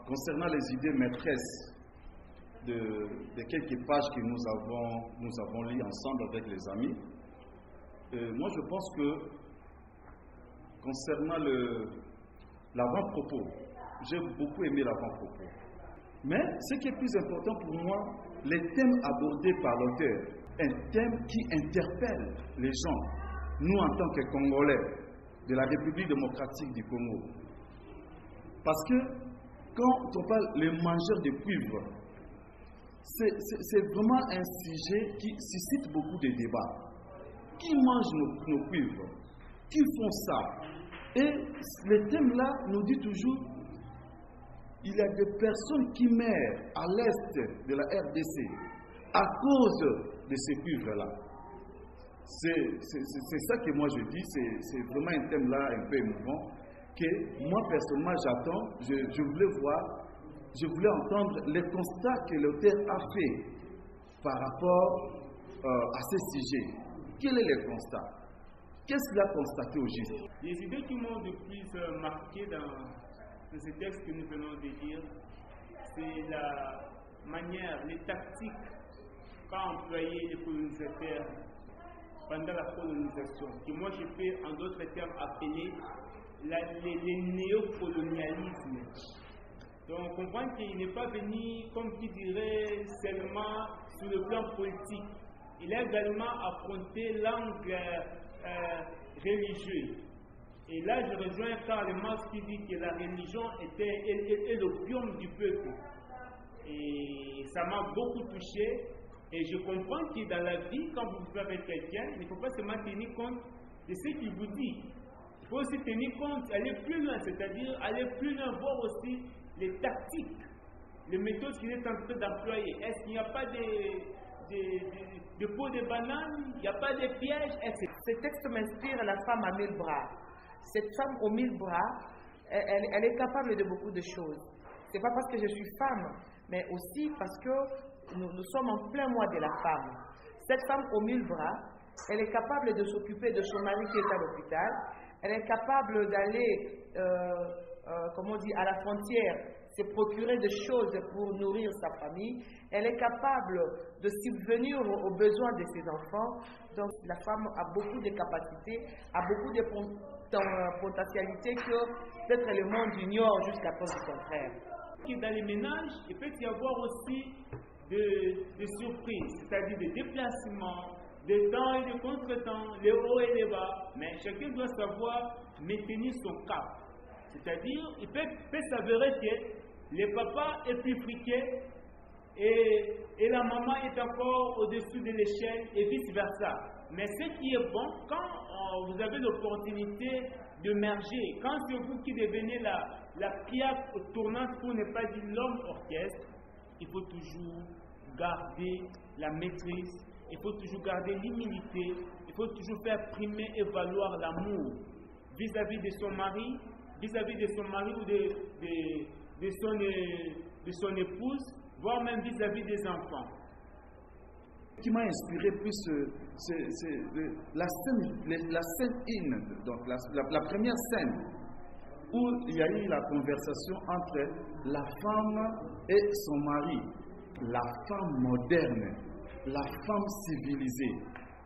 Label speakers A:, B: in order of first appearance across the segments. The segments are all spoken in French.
A: concernant les idées maîtresses de quelques pages que nous avons lues ensemble avec les amis, moi je pense que concernant l'avant-propos, j'ai beaucoup aimé l'avant-propos. Mais ce qui est plus important pour moi, les thèmes abordés par l'auteur, un thème qui interpelle les gens, nous en tant que Congolais de la République démocratique du Congo. Parce que quand on parle les mangeurs de cuivre, c'est vraiment un sujet qui suscite beaucoup de débats. Qui mange nos cuivres? Qui font ça? Et le thème-là nous dit toujours, il y a des personnes qui meurent à l'est de la RDC à cause de ces cuivres-là. C'est ça que moi je dis, c'est vraiment un thème-là un peu émouvant, que moi personnellement j'attends, je voulais entendre les constats que l'auteur a fait par rapport à ce sujet. Quel est le constat? Qu'est-ce qu'il a constaté au juste?
B: Les idées qui m'ont le plus marqué dans ce texte que nous venons de lire, c'est la manière, les tactiques qu'a employé les colonisateurs pendant la colonisation, que moi je peux en d'autres termes appeler les néocolonialismes. Donc on comprend qu'il n'est pas venu, comme qui dirait, seulement sur le plan politique. Il a également affronté l'angle religieux. Et là, je rejoins carrément ce qui dit que la religion est l'opium du peuple. Et ça m'a beaucoup touché. Et je comprends que dans la vie, quand vous vivez avec quelqu'un, il ne faut pas seulement tenir compte de ce qu'il vous dit. Il faut aussi tenir compte, aller plus loin, c'est-à-dire aller plus loin, voir aussi les tactiques, les méthodes qu'il est en train d'employer. Est-ce qu'il n'y a pas de peau de banane, il n'y a pas de pièges, etc.
C: Ce texte m'inspire la femme à 1000 bras. Cette femme aux 1000 bras, elle est capable de beaucoup de choses. Ce n'est pas parce que je suis femme, mais aussi parce que nous sommes en plein mois de la femme. Cette femme aux 1000 bras, elle est capable de s'occuper de son mari qui est à l'hôpital. Elle est capable d'aller, à la frontière, se procurer des choses pour nourrir sa famille. Elle est capable de subvenir aux besoins de ses enfants. Donc la femme a beaucoup de capacités, a beaucoup de potentialités que peut-être le monde ignore jusqu'à preuve du contraire.
B: Dans les ménages, il peut y avoir aussi des surprises, c'est-à-dire des déplacements, des temps et des contre-temps, les hauts et les bas. Mais chacun doit savoir maintenir son cap. C'est-à-dire, il peut s'avérer que le papa est plus friqué et la maman est encore au-dessus de l'échelle et vice-versa. Mais ce qui est bon, quand vous avez l'opportunité de merger, quand c'est vous qui devenez la pierre tournante pour ne pas dire l'homme orchestre, il faut toujours garder la maîtrise, il faut toujours garder l'humilité, il faut toujours faire primer et valoir l'amour vis-à-vis de son mari, ou de son épouse, voire même vis-à-vis des enfants.
A: Ce qui m'a inspiré plus, c'est la scène 1, donc la première scène, où il y a eu la conversation entre la femme et son mari, la femme moderne, la femme civilisée.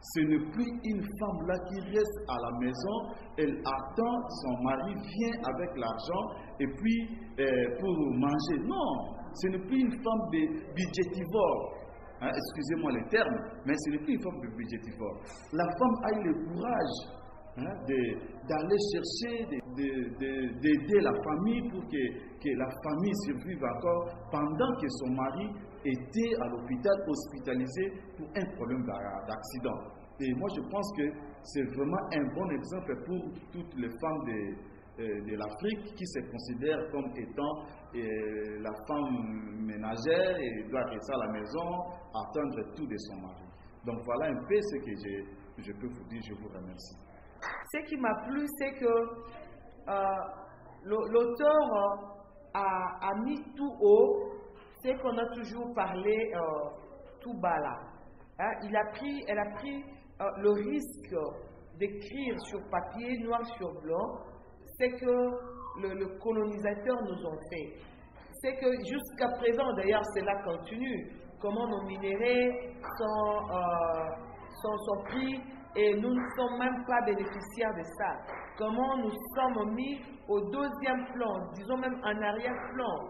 A: Ce n'est plus une femme là qui reste à la maison, elle attend, son mari vient avec l'argent et puis pour manger. Non, ce n'est plus une femme budgétivore. Excusez-moi les termes, mais ce n'est plus une femme budgétivore. La femme a eu le courage d'aller chercher, d'aider la famille pour que la famille survive encore pendant que son mari était à l'hôpital hospitalisé pour un problème d'accident. Et moi je pense que c'est vraiment un bon exemple pour toutes les femmes de l'Afrique qui se considèrent comme étant la femme ménagère et doit rester à la maison, attendre tout de son mari. Donc voilà un peu ce que je peux vous dire, je vous remercie.
C: Ce qui m'a plu, c'est que l'auteur a mis tout haut ce qu'on a toujours parlé tout bas là. Elle a pris le risque d'écrire sur papier, noir sur blanc, c'est que le colonisateur nous ont fait. C'est que jusqu'à présent, d'ailleurs, cela continue. Comment nos minéraux sont pris et nous ne sommes même pas bénéficiaires de ça. Comment nous sommes mis au deuxième plan, disons même en arrière-plan.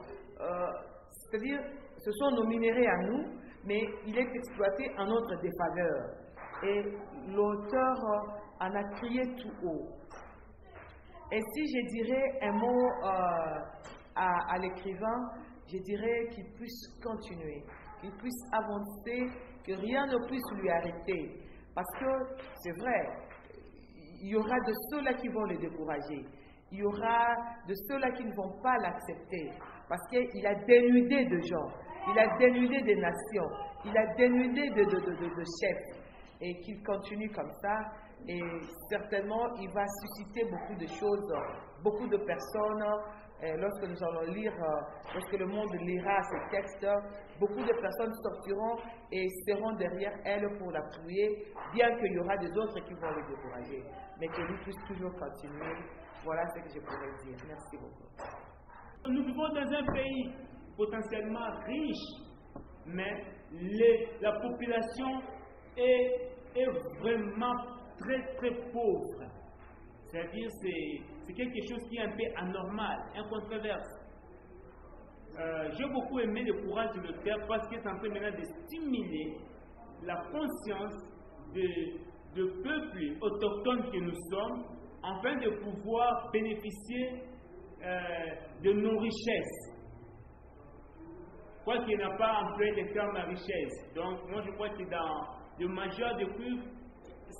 C: C'est-à-dire, ce sont nos minéraux à nous, mais il est exploité en notre défaveur. Et l'auteur en a crié tout haut. Et si je dirais un mot à l'écrivain, je dirais qu'il puisse continuer, qu'il puisse avancer, que rien ne puisse lui arrêter. Parce que c'est vrai, il y aura de ceux-là qui vont le décourager. Il y aura de ceux-là qui ne vont pas l'accepter. Parce qu'il a dénudé de gens, il a dénudé des nations, il a dénudé de chefs. Et qu'il continue comme ça, et certainement il va susciter beaucoup de choses, beaucoup de personnes. Lorsque nous allons lire, lorsque le monde lira ces textes, beaucoup de personnes sortiront et seront derrière elle pour l'appuyer, bien qu'il y aura des autres qui vont le décourager. Mais que lui puisse toujours continuer. Voilà ce que je pourrais dire. Merci beaucoup.
B: Nous vivons dans un pays potentiellement riche, mais la population est vraiment très très pauvre. C'est-à-dire c'est quelque chose qui est un peu anormal, incontroversé. J'ai beaucoup aimé le courage de le faire parce que c'est en train maintenant de stimuler la conscience de peuples autochtones que nous sommes, afin de pouvoir bénéficier de nos richesses. Quoi qu'il n'a pas employé le terme richesse. Donc moi je crois que dans le majeur de cuivre,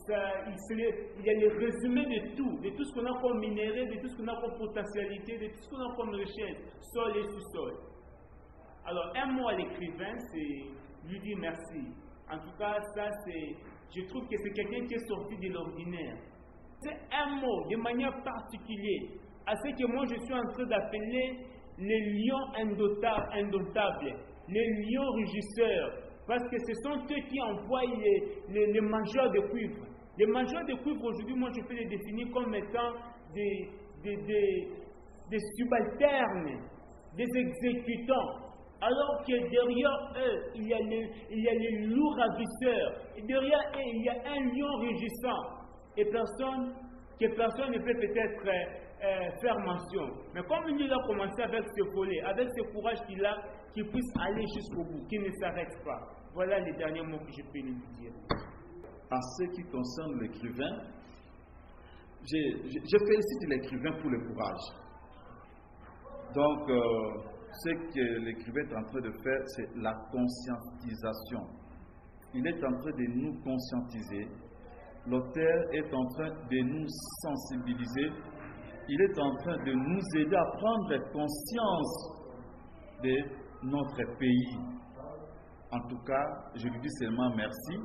B: il y a le résumé de tout ce qu'on a comme minéraux, de tout ce qu'on a comme potentialité, de tout ce qu'on a comme richesse, sol et sous-sol. Alors, un mot à l'écrivain, c'est lui dire merci. En tout cas, je trouve que c'est quelqu'un qui est sorti de l'ordinaire. C'est un mot de manière particulière à ce que moi je suis en train d'appeler les lions indomptables, les lions rugisseurs. Parce que ce sont eux qui envoient les mangeurs de cuivre. Les mangeurs de cuivre, aujourd'hui, moi, je peux les définir comme étant des subalternes, des exécutants. Alors que derrière eux, il y a les loups ravisseurs. Et derrière eux, il y a un lion rugissant. Et personne ne peut peut-être faire mention. Mais comme il a commencé avec ce volet, avec ce courage qu'il a, qu'il puisse aller jusqu'au bout, qu'il ne s'arrête pas. Voilà les derniers mots que je peux lui dire.
A: En ce qui concerne l'écrivain, je félicite l'écrivain pour le courage. Donc, ce que l'écrivain est en train de faire, c'est la conscientisation. Il est en train de nous conscientiser. L'auteur est en train de nous sensibiliser. Il est en train de nous aider à prendre conscience de notre pays. En tout cas, je lui dis seulement merci